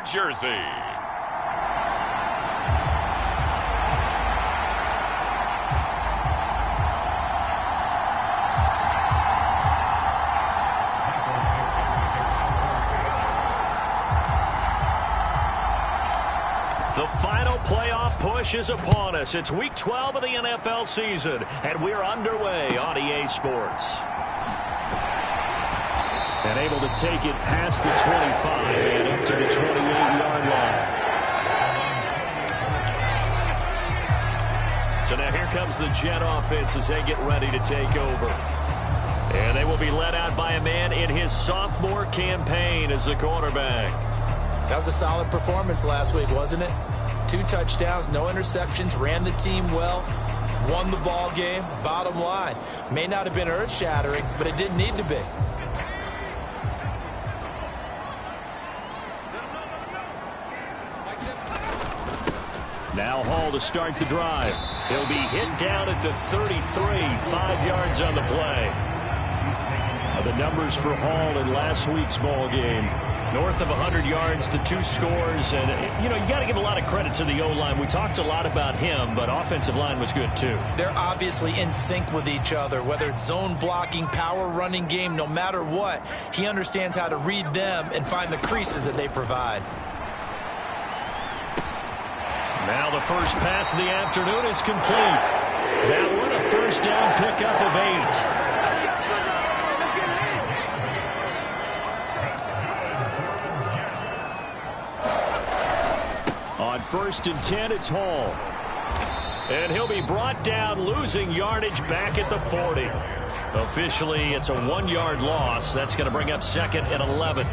Jersey. The final playoff push is upon us. It's Week 12 of the NFL season, and we're underway on EA Sports. And able to take it past the 25 and up to the 28-yard line. So now here comes the Jet offense as they get ready to take over. And they will be led out by a man in his sophomore campaign as the quarterback. That was a solid performance last week, wasn't it? 2 touchdowns, no interceptions, ran the team well, won the ball game. Bottom line, may not have been earth-shattering, but it didn't need to be. Now Hall to start the drive. He'll be hit down at the 33, 5 yards on the play. The numbers for Hall in last week's ball game. North of 100 yards, the 2 scores. And, you know, you got to give a lot of credit to the O-line. We talked a lot about him, but offensive line was good, too. They're obviously in sync with each other, whether it's zone blocking, power running game, no matter what. He understands how to read them and find the creases that they provide. Now the first pass of the afternoon is complete. That one a first down pickup of 8. On 1st and 10, it's Hall. And he'll be brought down, losing yardage back at the 40. Officially, it's a 1-yard loss. That's going to bring up 2nd and 11.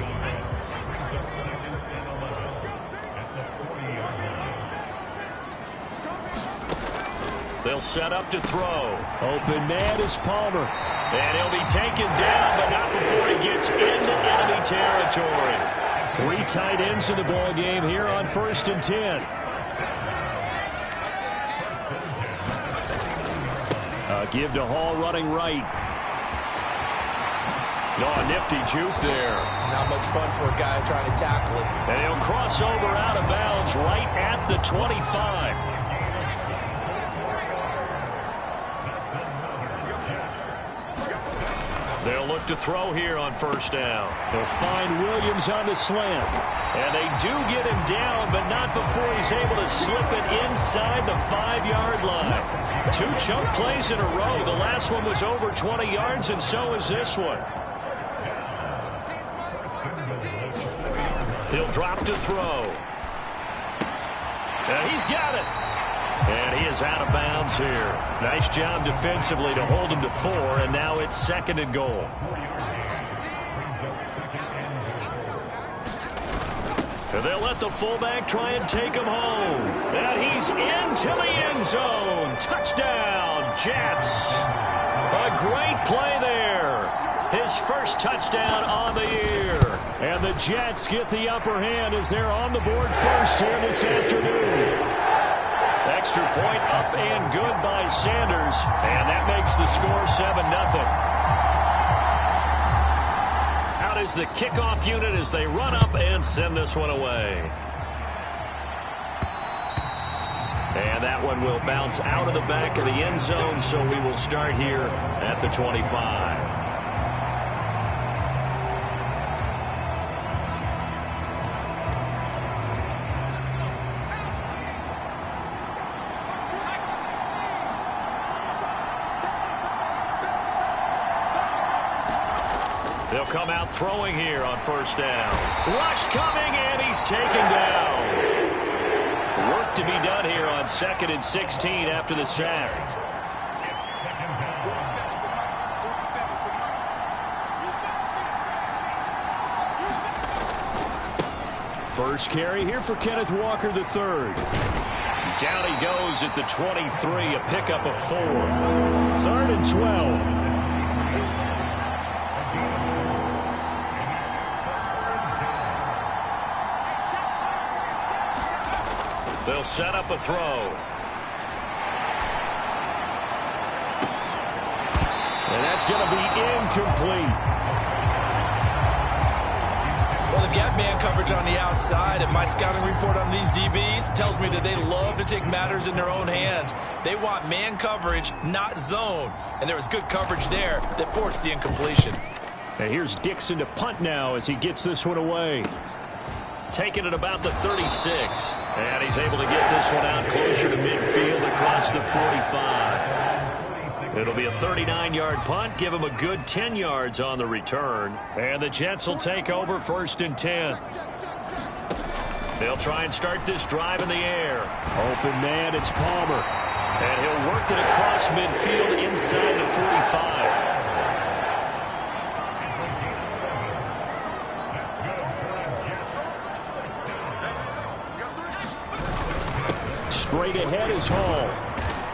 They'll set up to throw. Open man is Palmer. And he'll be taken down, but not before he gets into enemy territory. 3 tight ends in the ball game here on 1st and 10. Give to Hall running right. Oh, nifty juke there. Not much fun for a guy trying to tackle it. And he'll cross over out of bounds right at the 25. They'll look to throw here on 1st down. They'll find Williams on the slant. And they do get him down, but not before he's able to slip it inside the 5-yard line. 2 chunk plays in a row. The last one was over 20 yards, and so is this one. He'll drop to throw. And he's got it. And he is out of bounds here. Nice job defensively to hold him to 4, and now it's 2nd and goal. And they'll let the fullback try and take him home. And he's into the end zone. Touchdown, Jets. A great play there. His first touchdown on the year. And the Jets get the upper hand as they're on the board first here this afternoon. Extra point up and good by Sanders. And that makes the score 7-0. Out is the kickoff unit as they run up and send this one away. And that one will bounce out of the back of the end zone, so we will start here at the 25. They'll come out throwing here on 1st down. Rush coming, and he's taken down. Work to be done here on 2nd and 16 after the sack. First carry here for Kenneth Walker III. Down he goes at the 23, a pickup of 4. 3rd and 12. They'll set up a throw. And that's going to be incomplete. Well, they've got man coverage on the outside, and my scouting report on these DBs tells me that they love to take matters in their own hands. They want man coverage, not zone. And there was good coverage there that forced the incompletion. And here's Dixon to punt now as he gets this one away. Taking it about the 36. And he's able to get this one out closer to midfield across the 45. It'll be a 39-yard punt. Give him a good 10 yards on the return. And the Jets will take over 1st and 10. They'll try and start this drive in the air. Open man, it's Palmer. And he'll work it across midfield inside the 45. Straight ahead is Hall.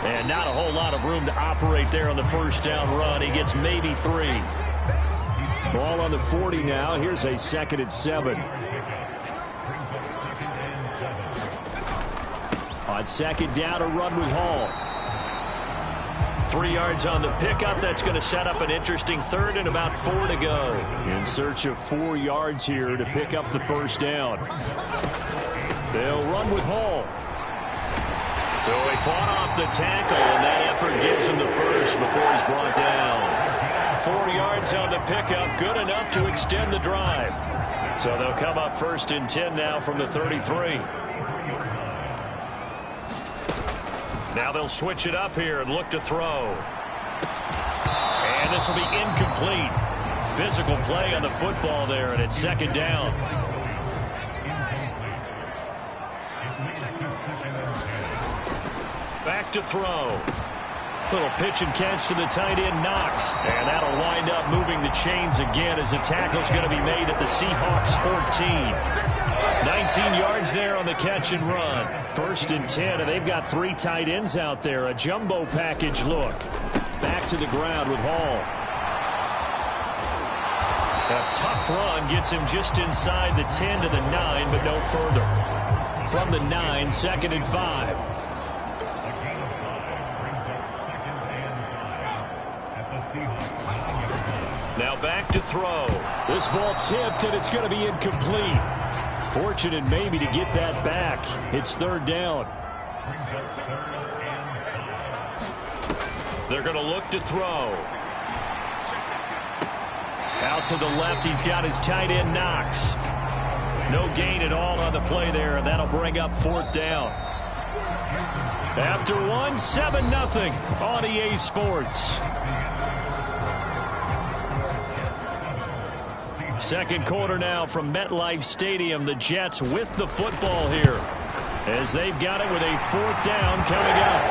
And not a whole lot of room to operate there on the first down run. He gets maybe 3. Ball on the 40 now. Here's a 2nd and 7. On 2nd down, a run with Hall. 3 yards on the pickup. That's going to set up an interesting 3rd and about 4 to go. In search of 4 yards here to pick up the first down. They'll run with Hall. So he fought off the tackle, and that effort gives him the first before he's brought down. 4 yards on the pickup, good enough to extend the drive. So they'll come up 1st and 10 now from the 33. Now they'll switch it up here and look to throw. And this will be incomplete. Physical play on the football there, and it's 2nd down. Back to throw. Little pitch and catch to the tight end, Knox. And that'll wind up moving the chains again as the tackle's going to be made at the Seahawks 14. 19 yards there on the catch and run. 1st and 10, and they've got 3 tight ends out there. A jumbo package look. Back to the ground with Hall. A tough run gets him just inside the 10 to the 9, but no further. From the 9, 2nd and 5. Now back to throw. This ball tipped, and it's going to be incomplete. Fortunate maybe to get that back. It's 3rd down. They're going to look to throw. Out to the left, he's got his tight end, Knox. No gain at all on the play there, and that'll bring up 4th down. After 1, 7-0 on EA Sports. Second quarter now from MetLife Stadium. The Jets with the football here as they've got it with a 4th down coming up.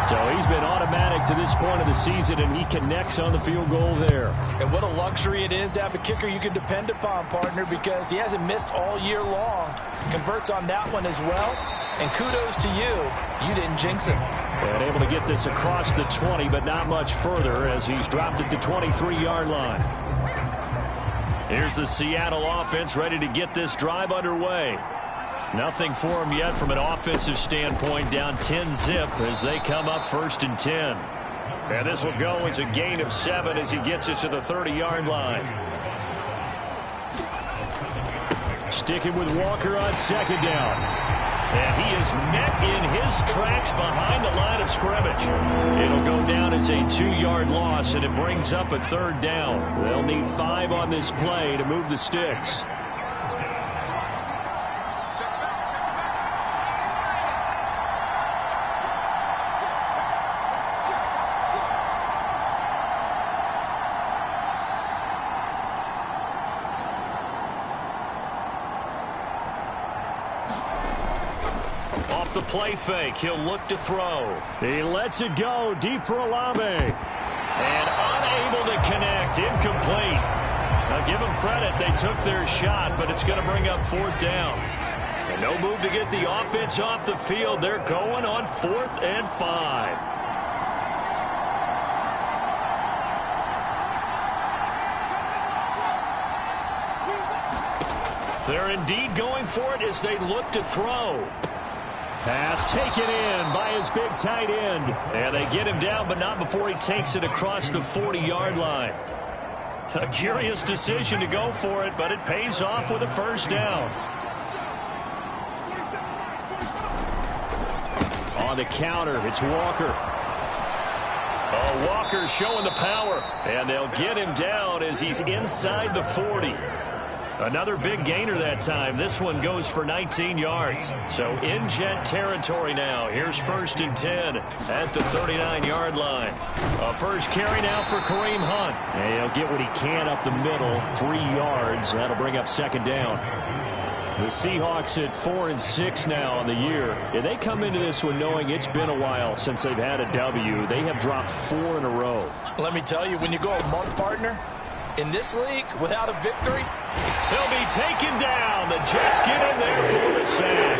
So he's been automatic to this point of the season, and he connects on the field goal there. And what a luxury it is to have a kicker you can depend upon, partner, because he hasn't missed all year long. Converts on that one as well. And kudos to you. You didn't jinx him. And able to get this across the 20, but not much further as he's dropped it to 23-yard line. Here's the Seattle offense ready to get this drive underway. Nothing for him yet from an offensive standpoint, down 10-zip as they come up 1st and 10. And this will go as a gain of 7 as he gets it to the 30-yard line. Sticking with Walker on 2nd down. And he is met in his tracks behind the line of scrimmage. It'll go down as a 2-yard loss, and it brings up a 3rd down. They'll need 5 on this play to move the sticks. The play fake. He'll look to throw. He lets it go deep for Olave. And unable to connect. Incomplete. Now give them credit. They took their shot, but it's going to bring up 4th down. And no move to get the offense off the field. They're going on 4th and 5. They're indeed going for it as they look to throw. Pass taken in by his big tight end. And they get him down, but not before he takes it across the 40-yard line. A curious decision to go for it, but it pays off with a first down. On the counter, it's Walker. Oh, Walker showing the power. And they'll get him down as he's inside the 40. Another big gainer that time. This one goes for 19 yards. So in Jet territory now. Here's 1st and 10 at the 39-yard line. A first carry now for Kareem Hunt. And he'll get what he can up the middle. 3 yards. That'll bring up 2nd down. The Seahawks at 4-6 now on the year. And they come into this one knowing it's been a while since they've had a W. They have dropped 4 in a row. Let me tell you, when you go a month partner in this league without a victory, he'll be taken down. The Jets get in there for the sack.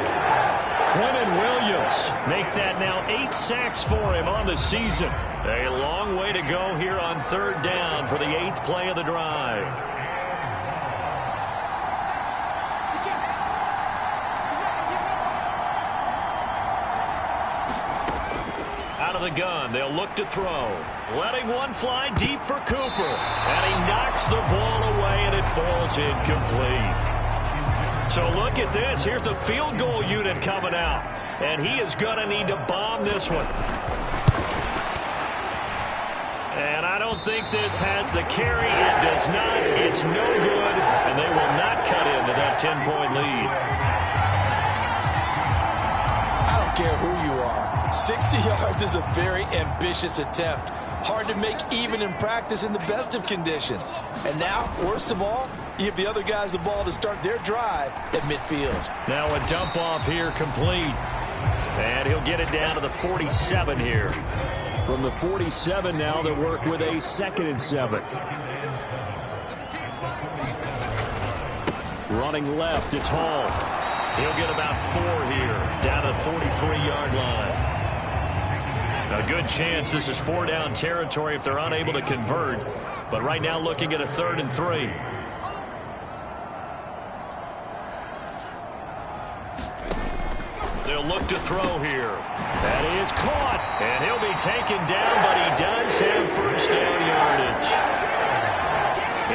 Quinnen Williams make that now 8 sacks for him on the season. A long way to go here on 3rd down for the 8th play of the drive. Out of the gun, they'll look to throw. Letting one fly deep for Cooper. And he knocks the ball away, and it falls incomplete. So look at this. Here's the field goal unit coming out. And he is going to need to bomb this one. And I don't think this has the carry. It does not. It's no good. And they will not cut into that 10-point lead. I don't care who you are. 60 yards is a very ambitious attempt. Hard to make even in practice in the best of conditions. And now, worst of all, you give the other guys the ball to start their drive at midfield. Now a dump off here complete. And he'll get it down to the 47 here. From the 47 now, they'll work with a 2nd and 7. Running left, it's Hall. He'll get about 4 here, down to the 43-yard line. A good chance this is 4-down territory if they're unable to convert. But right now looking at a 3rd and 3. They'll look to throw here. That is caught. And he'll be taken down, but he does have 1st down yardage.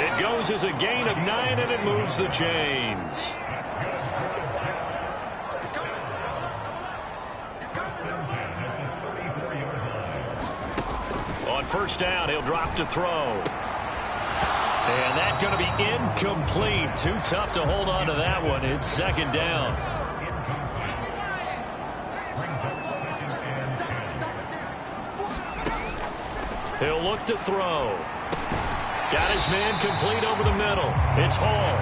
It goes as a gain of 9, and it moves the chains. On 1st down, he'll drop to throw. And that's going to be incomplete. Too tough to hold on to that one. It's 2nd down. He'll look to throw. Got his man complete over the middle. It's Hall.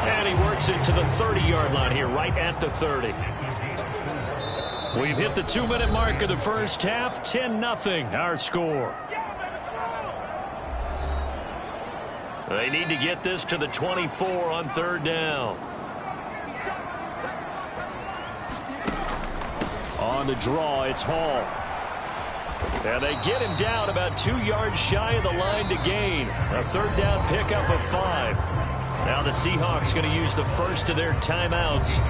And he works it to the 30-yard line here, right at the 30. We've hit the 2-minute mark of the first half. 10-0 our score. They need to get this to the 24 on 3rd down. On the draw, it's Hall. And they get him down about 2 yards shy of the line to gain. A 3rd down pickup of 5. Now the Seahawks going to use the first of their timeouts.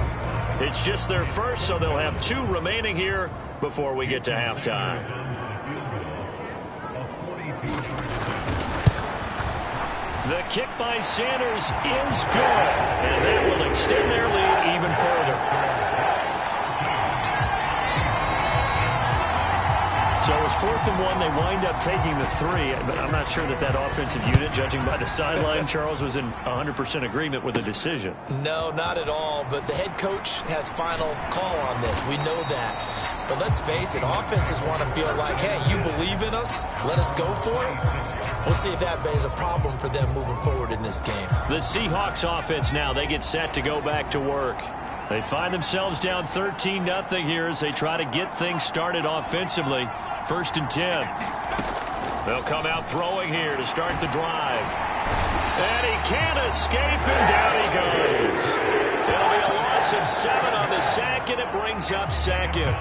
It's just their first, so they'll have 2 remaining here before we get to halftime. The kick by Sanders is good, and that will extend their lead even further. So it was 4th and 1. They wind up taking the 3, but I'm not sure that offensive unit, judging by the sideline, Charles, was in 100% agreement with the decision. No, not at all, but the head coach has final call on this. We know that. But let's face it, offenses want to feel like, hey, you believe in us? Let us go for it? We'll see if that is a problem for them moving forward in this game. The Seahawks offense now, they get set to go back to work. They find themselves down 13-0 here as they try to get things started offensively. 1st and 10. They'll come out throwing here to start the drive. And he can't escape, and down he goes. It'll be a loss of 7 on the sack, and it brings up 2nd.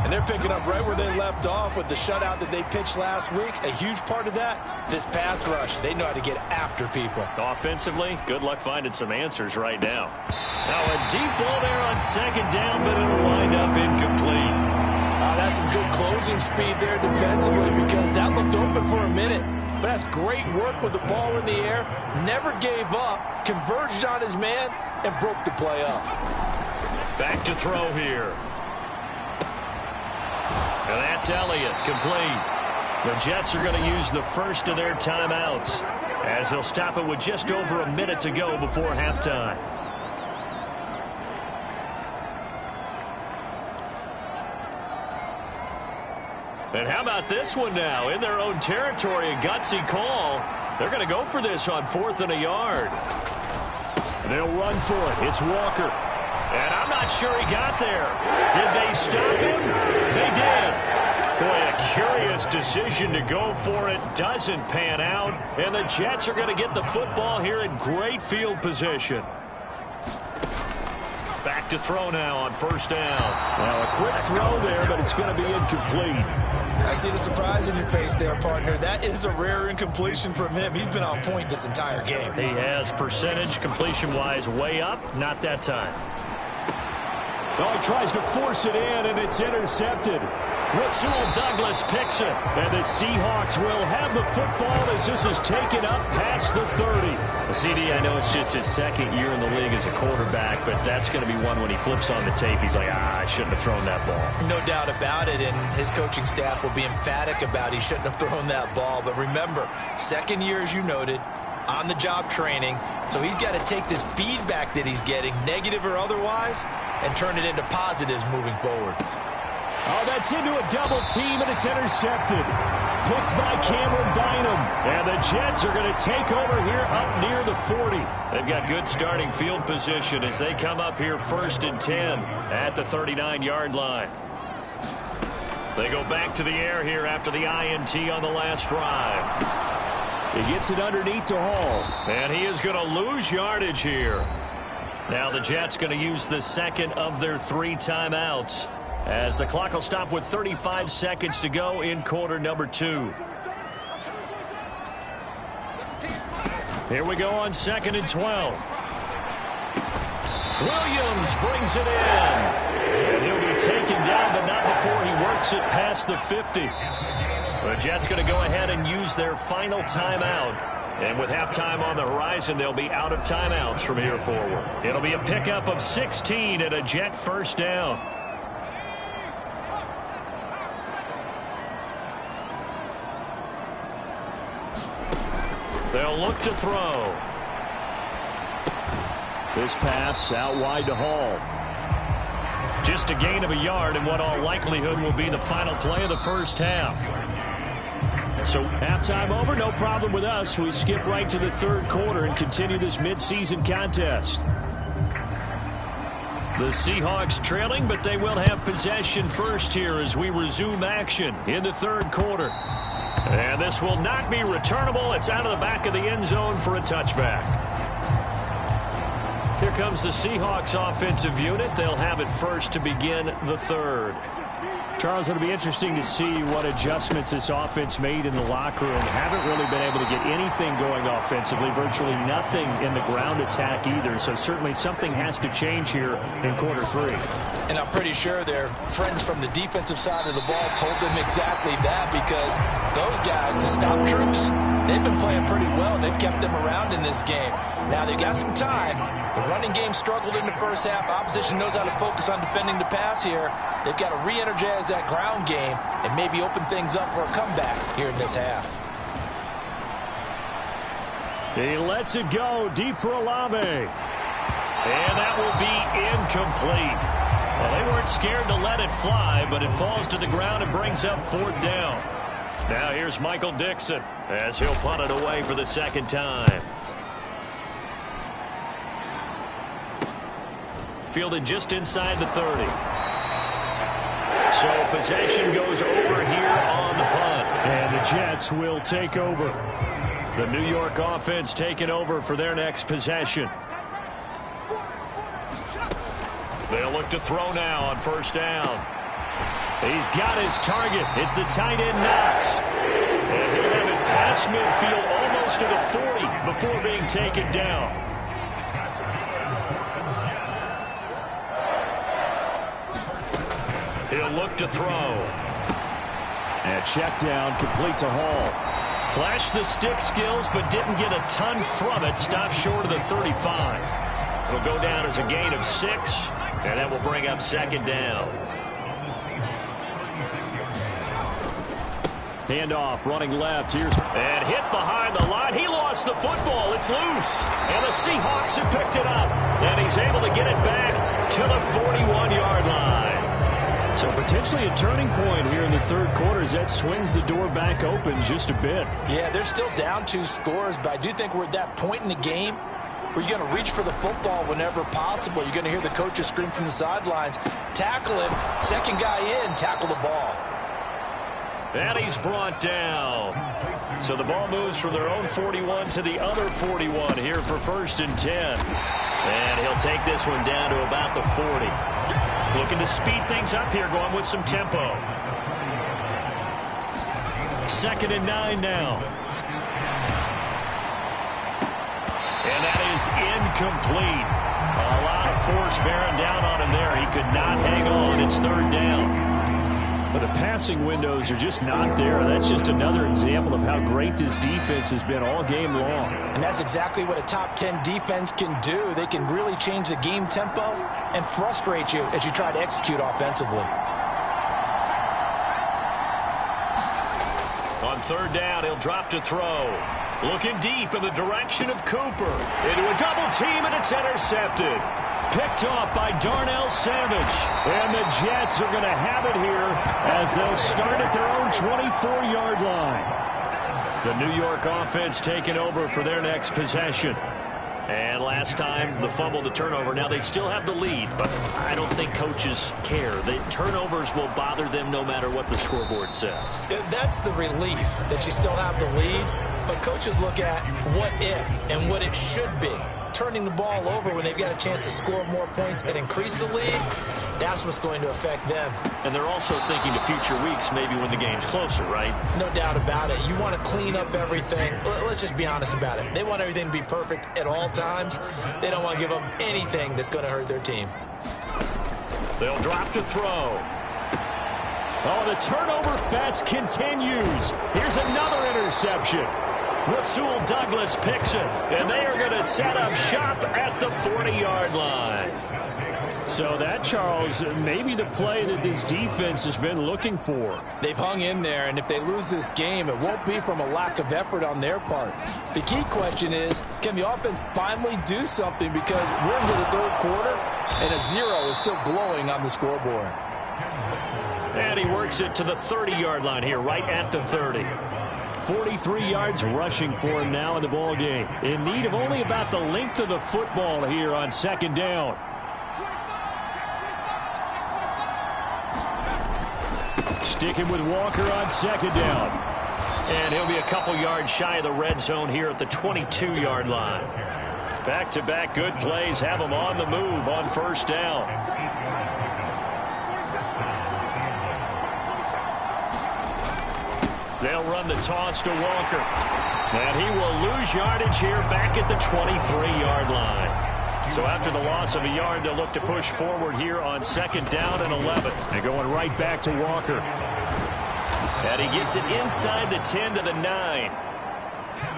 And they're picking up right where they left off with the shutout that they pitched last week. A huge part of that, this pass rush. They know how to get after people. Offensively, good luck finding some answers right now. Now a deep ball there on second down, but it'll wind up incomplete. That's some good closing speed there defensively because that looked open for a minute. But that's great work with the ball in the air. Never gave up, converged on his man, and broke the play up. Back to throw here. And that's Elliott, complete. The Jets are going to use the first of their timeouts as they'll stop it with just over a minute to go before halftime. And how about this one now? In their own territory, a gutsy call. They're going to go for this on 4th and a yard. They'll run for it. It's Walker. And I'm not sure he got there. Did they stop him? They did. Boy, a curious decision to go for it. Doesn't pan out. And the Jets are going to get the football here in great field position. Back to throw now on 1st down. Well, a quick throw there, but it's going to be incomplete. I see the surprise in your face there, partner. That is a rare incompletion from him. He's been on point this entire game. He has percentage completion-wise way up. Not that time. Oh, he tries to force it in, and it's intercepted. Rasul Douglas picks it. And the Seahawks will have the football as this is taken up past the 30. CD, I know it's just his second year in the league as a quarterback, but that's going to be one when he flips on the tape. He's like, I shouldn't have thrown that ball. No doubt about it, and his coaching staff will be emphatic about he shouldn't have thrown that ball. But remember, second year, as you noted, on-the-job training, so he's got to take this feedback that he's getting, negative or otherwise, and turn it into positives moving forward. Oh, that's into a double team, and it's intercepted. Picked by Cameron Bynum. And the Jets are going to take over here up near the 40. They've got good starting field position as they come up here 1st and 10 at the 39-yard line. They go back to the air here after the INT on the last drive. He gets it underneath to Hall. And he is going to lose yardage here. Now the Jets going to use the second of their 3 timeouts, as the clock will stop with 35 seconds to go in quarter number 2. Here we go on 2nd and 12. Williams brings it in. And he'll be taken down, but not before he works it past the 50. The Jets going to go ahead and use their final timeout. And with halftime on the horizon, they'll be out of timeouts from here forward. It'll be a pickup of 16 and a Jet 1st down. They'll look to throw. This pass out wide to Hall. Just a gain of a yard in what all likelihood will be the final play of the first half. So halftime over, no problem with us. We skip right to the 3rd quarter and continue this midseason contest. The Seahawks trailing, but they will have possession first here as we resume action in the 3rd quarter. And this will not be returnable. It's out of the back of the end zone for a touchback. Here comes the Seahawks offensive unit. They'll have it first to begin the 3rd. Charles, it'll be interesting to see what adjustments this offense made in the locker room. Haven't really been able to get anything going offensively, virtually nothing in the ground attack either. So certainly something has to change here in quarter 3. And I'm pretty sure their friends from the defensive side of the ball told them exactly that, because those guys, the stop troops, they've been playing pretty well. They've kept them around in this game. Now they've got some time. The running game struggled in the first half. Opposition knows how to focus on defending the pass here. They've got to re-energize that ground game and maybe open things up for a comeback here in this half. He lets it go deep for Olave. And that will be incomplete. Well, they weren't scared to let it fly, but it falls to the ground and brings up 4th down. Now here's Michael Dixon as he'll punt it away for the 2nd time. Fielded just inside the 30. So possession goes over here on the punt. And the Jets will take over. The New York offense taking over for their next possession. They'll look to throw now on 1st down. He's got his target. It's the tight end Knox. And he'll have it past midfield almost to the 40 before being taken down. He'll look to throw. And check down, complete to Hall. Flashed the stick skills, but didn't get a ton from it. Stopped short of the 35. It'll go down as a gain of 6, and that will bring up second down. Handoff, running left. Here's and hit behind the line. He lost the football. It's loose. And the Seahawks have picked it up. And he's able to get it back to the 41-yard line. So potentially a turning point here in the third quarter as that swings the door back open just a bit. Yeah, they're still down 2 scores, but I do think we're at that point in the game where you're going to reach for the football whenever possible. You're going to hear the coaches scream from the sidelines, tackle him, second guy in, tackle the ball. And he's brought down. So the ball moves from their own 41 to the other 41 here for 1st and 10. And he'll take this one down to about the 40. Looking to speed things up here, going with some tempo. 2nd and 9 now. And that is incomplete. A lot of force bearing down on him there. He could not hang on. It's 3rd down. But the passing windows are just not there. That's just another example of how great this defense has been all game long. And that's exactly what a top 10 defense can do. They can really change the game tempo and frustrate you as you try to execute offensively. On 3rd down, he'll drop to throw. Looking deep in the direction of Cooper. Into a double team, and it's intercepted. Picked off by Darnell Savage. And the Jets are going to have it here as they'll start at their own 24-yard line. The New York offense taking over for their next possession. And last time, the fumble, the turnover. Now they still have the lead, but I don't think coaches care. The turnovers will bother them no matter what the scoreboard says. That's the relief that you still have the lead, but coaches look at what if and what it should be. Turning the ball over when they've got a chance to score more points and increase the lead, that's what's going to affect them. And they're also thinking to future weeks, maybe when the game's closer, right? No doubt about it. You want to clean up everything. Let's just be honest about it. They want everything to be perfect at all times. They don't want to give up anything that's going to hurt their team. They'll drop to throw. Oh, the turnover fest continues. Here's another interception. Rasul Douglas picks it, and they are going to set up shop at the 40-yard line. So that, Charles, maybe the play that this defense has been looking for. They've hung in there, and if they lose this game, it won't be from a lack of effort on their part. The key question is, can the offense finally do something, because we're into the third quarter, and a 0 is still glowing on the scoreboard. And he works it to the 30-yard line here, right at the 30. 43 yards rushing for him now in the ball game. In need of only about the length of the football here on 2nd down. Sticking with Walker on 2nd down. And he'll be a couple yards shy of the red zone here at the 22-yard line. Back-to-back good plays have him on the move on 1st down. They'll run the toss to Walker. And he will lose yardage here back at the 23-yard line. So after the loss of a yard, they'll look to push forward here on 2nd down and 11. They're going right back to Walker. And he gets it inside the 10 to the 9.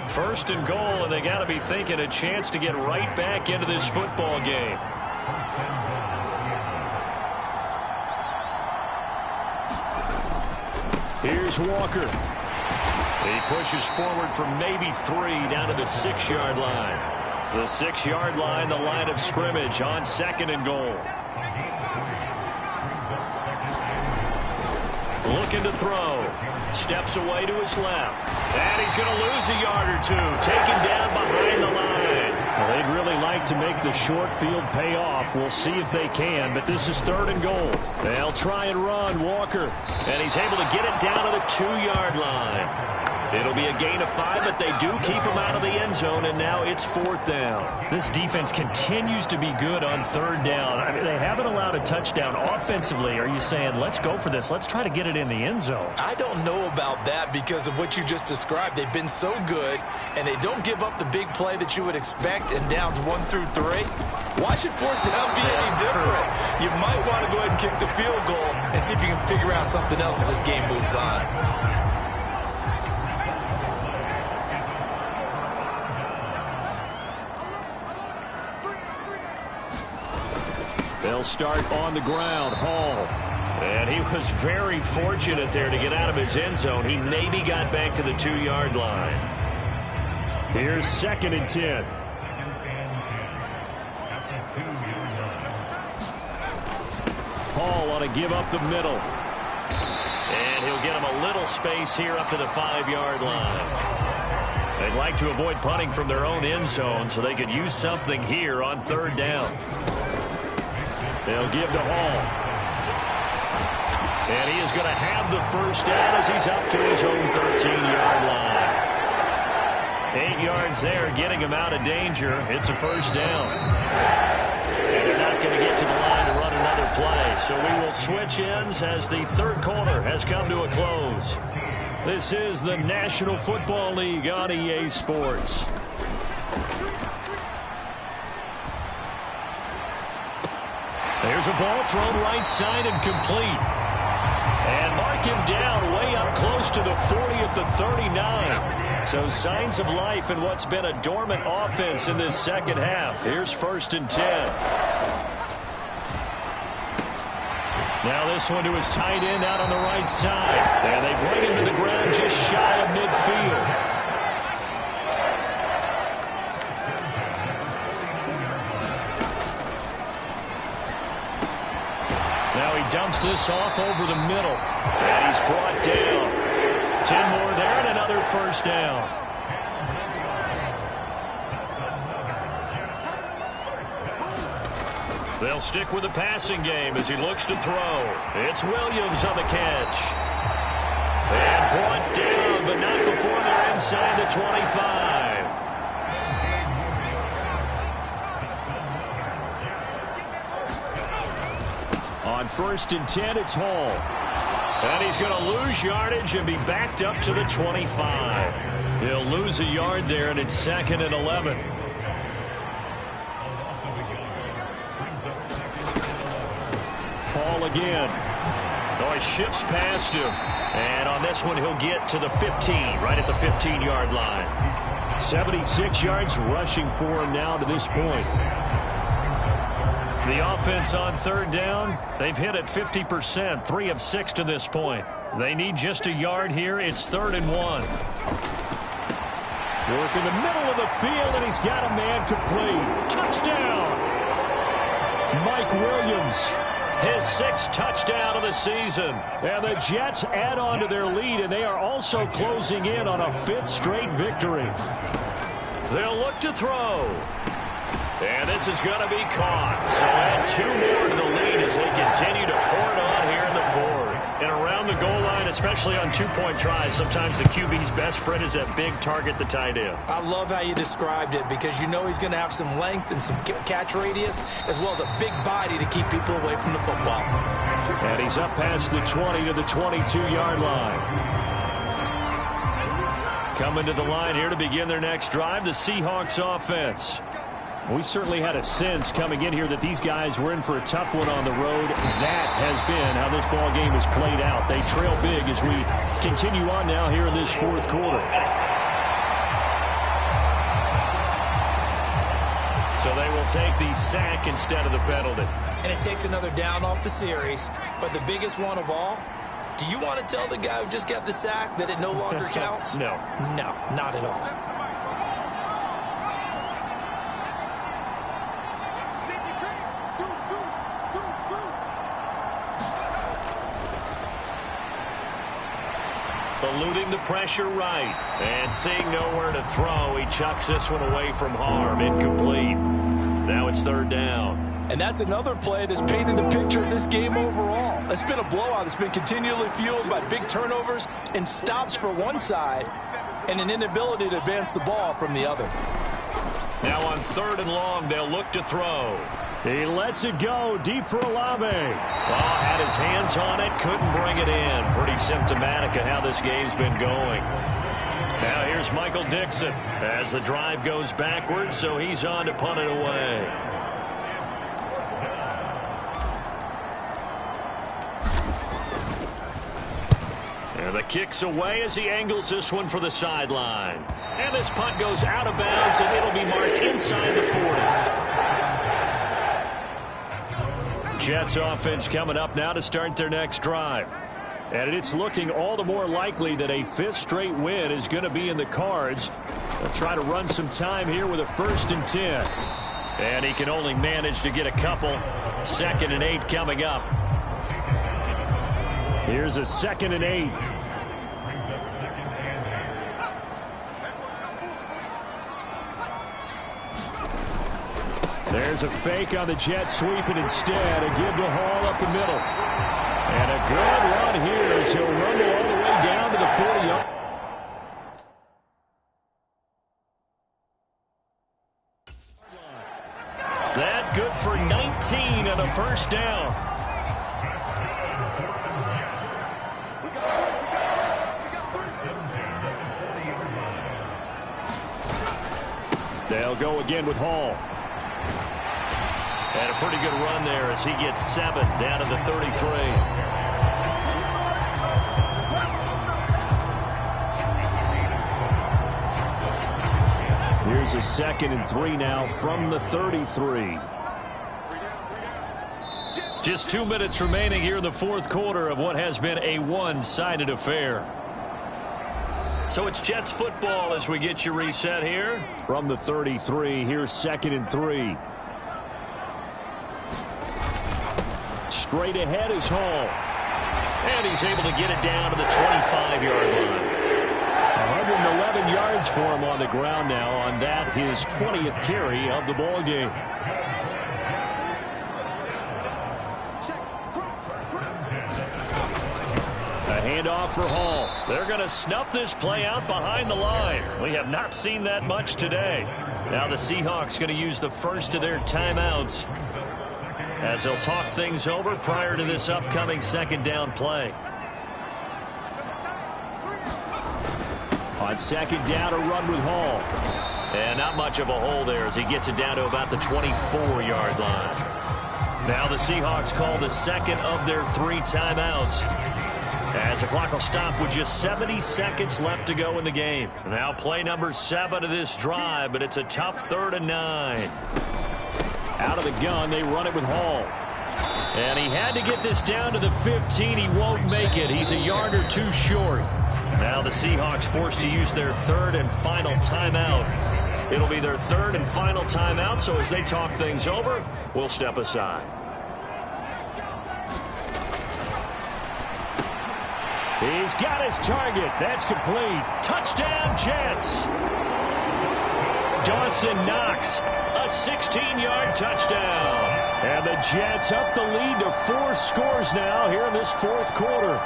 1st and goal, and they got to be thinking a chance to get right back into this football game. Here's Walker. He pushes forward for maybe 3 down to the 6-yard line. The 6-yard line, the line of scrimmage on 2nd and goal. Looking to throw. Steps away to his left. And he's going to lose a yard or 2. Taken down behind the line. Well, they'd really like to make the short field pay off. We'll see if they can, but this is 3rd and goal. They'll try and run Walker. And he's able to get it down to the 2-yard line. It'll be a gain of 5, but they do keep him out of the end zone, and now it's 4th down. This defense continues to be good on 3rd down. I mean, they haven't allowed a touchdown. Offensively, are you saying, let's go for this, let's try to get it in the end zone? I don't know about that because of what you just described. They've been so good, and they don't give up the big play that you would expect in downs 1 through 3. Why should 4th down be any different? You might want to go ahead and kick the field goal and see if you can figure out something else as this game moves on. They'll start on the ground. Hall. And he was very fortunate there to get out of his end zone. He maybe got back to the 2-yard line. Here's 2nd and 10. Hall ought to give up the middle. And he'll get him a little space here up to the 5-yard line. They'd like to avoid punting from their own end zone so they could use something here on 3rd down. They'll give to Hall. And he is going to have the 1st down as he's up to his own 13-yard line. 8 yards there, getting him out of danger. It's a 1st down. And they're not going to get to the line to run another play. So we will switch ends as the 3rd quarter has come to a close. This is the National Football League on EA Sports. There's a ball thrown right side and complete. And mark him down way up close to the 40 at the 39. So signs of life in what's been a dormant offense in this second half. Here's 1st and 10. Now this one to his tight end out on the right side. And they bring him to the ground just shy of midfield. Dumps this off over the middle. And he's brought down. 10 more there and another 1st down. They'll stick with the passing game as he looks to throw. It's Williams on the catch. And brought down, but not before they're inside the 25. On 1st and 10, it's Hall. And he's going to lose yardage and be backed up to the 25. He'll lose a yard there, and it's 2nd and 11. Hall again. Oh, he shifts past him. And on this one, he'll get to the 15, right at the 15-yard line. 76 yards rushing for him now to this point. The offense on 3rd down, they've hit at 50%, 3 of 6 to this point. They need just a yard here. It's 3rd and 1. Work in the middle of the field, and he's got a man complete. Touchdown! Mike Williams. His 6th touchdown of the season. And the Jets add on to their lead, and they are also closing in on a 5th straight victory. They'll look to throw. And this is going to be caught. So add 2 more to the lead as they continue to pour it on here in the 4th. And around the goal line, especially on 2-point tries, sometimes the QB's best friend is that big target, the tight end. I love how you described it because you know he's going to have some length and some catch radius as well as a big body to keep people away from the football. And he's up past the 20 to the 22-yard line. Coming to the line here to begin their next drive, the Seahawks offense. We certainly had a sense coming in here that these guys were in for a tough one on the road. That has been how this ball game has played out. They trail big as we continue on now here in this 4th quarter. So they will take the sack instead of the penalty. And it takes another down off the series. But the biggest one of all, do you want to tell the guy who just got the sack that it no longer counts? No. No, not at all. Eluding the pressure right. And seeing nowhere to throw, he chucks this one away from harm. Incomplete. Now it's 3rd down. And that's another play that's painted the picture of this game overall. It's been a blowout that's been continually fueled by big turnovers and stops for one side and an inability to advance the ball from the other. Now on 3rd and long, they'll look to throw. He lets it go deep for Olave. Oh, had his hands on it, couldn't bring it in. Pretty symptomatic of how this game's been going. Now here's Michael Dixon as the drive goes backwards, so he's on to punt it away. And the kick's away as he angles this one for the sideline. And this punt goes out of bounds, and it'll be marked inside the 40. Jets offense coming up now to start their next drive. And it's looking all the more likely that a 5th straight win is going to be in the cards. They'll try to run some time here with a 1st and 10. And he can only manage to get a couple. 2nd and 8 coming up. Here's a 2nd and 8. There's a fake on the Jets sweeping instead. A give to Hall up the middle. And a good run here as he'll rumble all the way down to the 40. That good for 19 and a 1st down. They'll go again with Hall. And a pretty good run there as he gets 7 down to the 33. Here's a 2nd and 3 now from the 33. Just 2 minutes remaining here in the 4th quarter of what has been a one-sided affair. So it's Jets football as we get you reset here. From the 33, here's 2nd and 3. Straight ahead is Hall. And he's able to get it down to the 25-yard line. 111 yards for him on the ground now on that, his 20th carry of the ball game. A handoff for Hall. They're going to snuff this play out behind the line. We have not seen that much today. Now the Seahawks going to use the first of their timeouts as they'll talk things over prior to this upcoming 2nd down play. On 2nd down, a run with Hall. And not much of a hole there as he gets it down to about the 24-yard line. Now the Seahawks call the 2nd of their 3 timeouts, as the clock will stop with just 70 seconds left to go in the game. Now play number 7 of this drive, but it's a tough 3rd and 9. Out of the gun, they run it with Hall. And he had to get this down to the 15. He won't make it. He's a yard or 2 short. Now the Seahawks forced to use their 3rd and final timeout. It'll be their 3rd and final timeout, so as they talk things over, we'll step aside. He's got his target. That's complete. Touchdown, Jets. Dawson Knox, a 16-yard touchdown. And the Jets up the lead to 4 scores now here in this 4th quarter.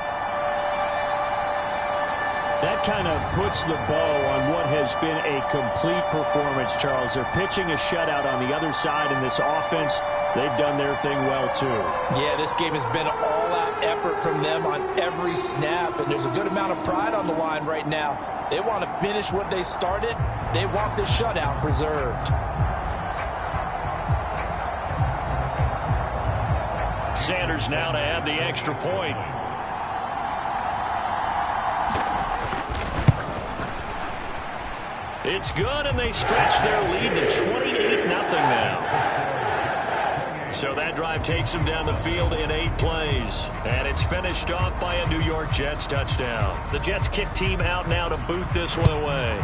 That kind of puts the bow on what has been a complete performance, Charles. They're pitching a shutout on the other side in this offense. They've done their thing well, too. Yeah, this game has been an all-out effort from them on every snap, and there's a good amount of pride on the line right now. They want to finish what they started. They want this shutout preserved. Sanders now to add the extra point. It's good, and they stretch their lead to 28-0 now. So that drive takes them down the field in 8 plays. And it's finished off by a New York Jets touchdown. The Jets kick team out now to boot this one away.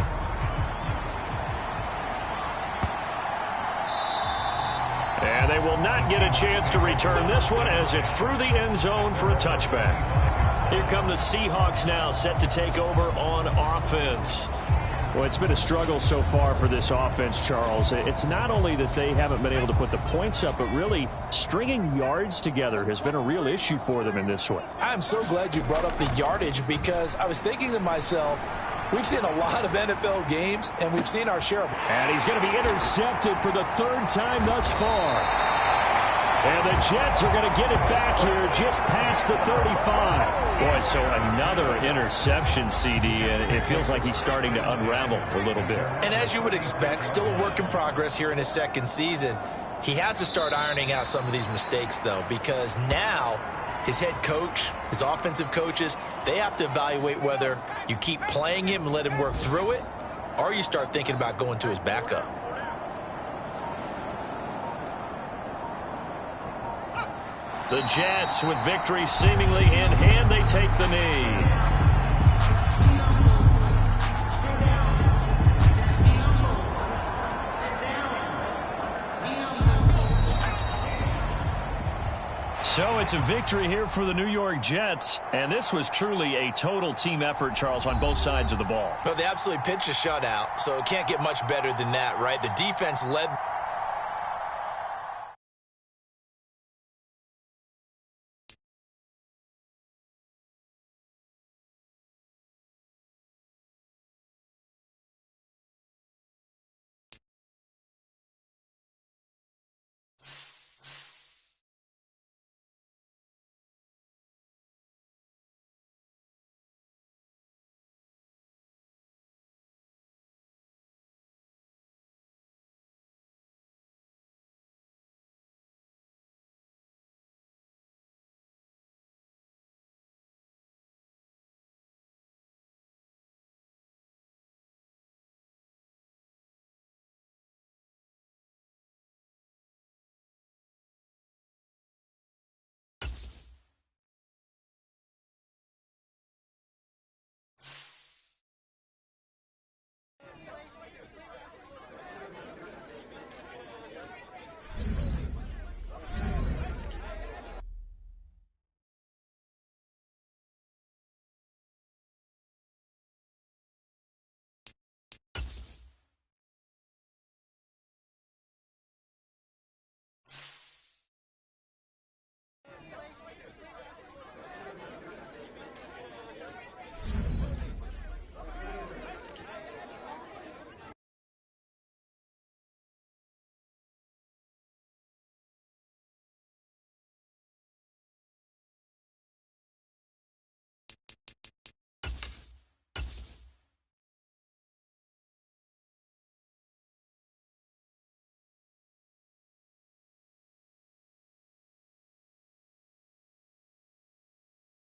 And they will not get a chance to return this one as it's through the end zone for a touchback. Here come the Seahawks now, set to take over on offense. Well, it's been a struggle so far for this offense, Charles. It's not only that they haven't been able to put the points up, but really stringing yards together has been a real issue for them in this one. I'm so glad you brought up the yardage because I was thinking to myself, we've seen a lot of NFL games, and we've seen our share of... And he's going to be intercepted for the third time thus far. And the Jets are going to get it back here just past the 35. Boy, so another interception, CD, and it feels like he's starting to unravel a little bit. And as you would expect, still a work in progress here in his second season. He has to start ironing out some of these mistakes, though, because now his head coach, his offensive coaches, they have to evaluate whether you keep playing him and let him work through it, or you start thinking about going to his backup. The Jets, with victory seemingly in hand, they take the knee. So it's a victory here for the New York Jets, and this was truly a total team effort, Charles, on both sides of the ball. Well, they absolutely pitched a shutout, so it can't get much better than that, right? The defense led...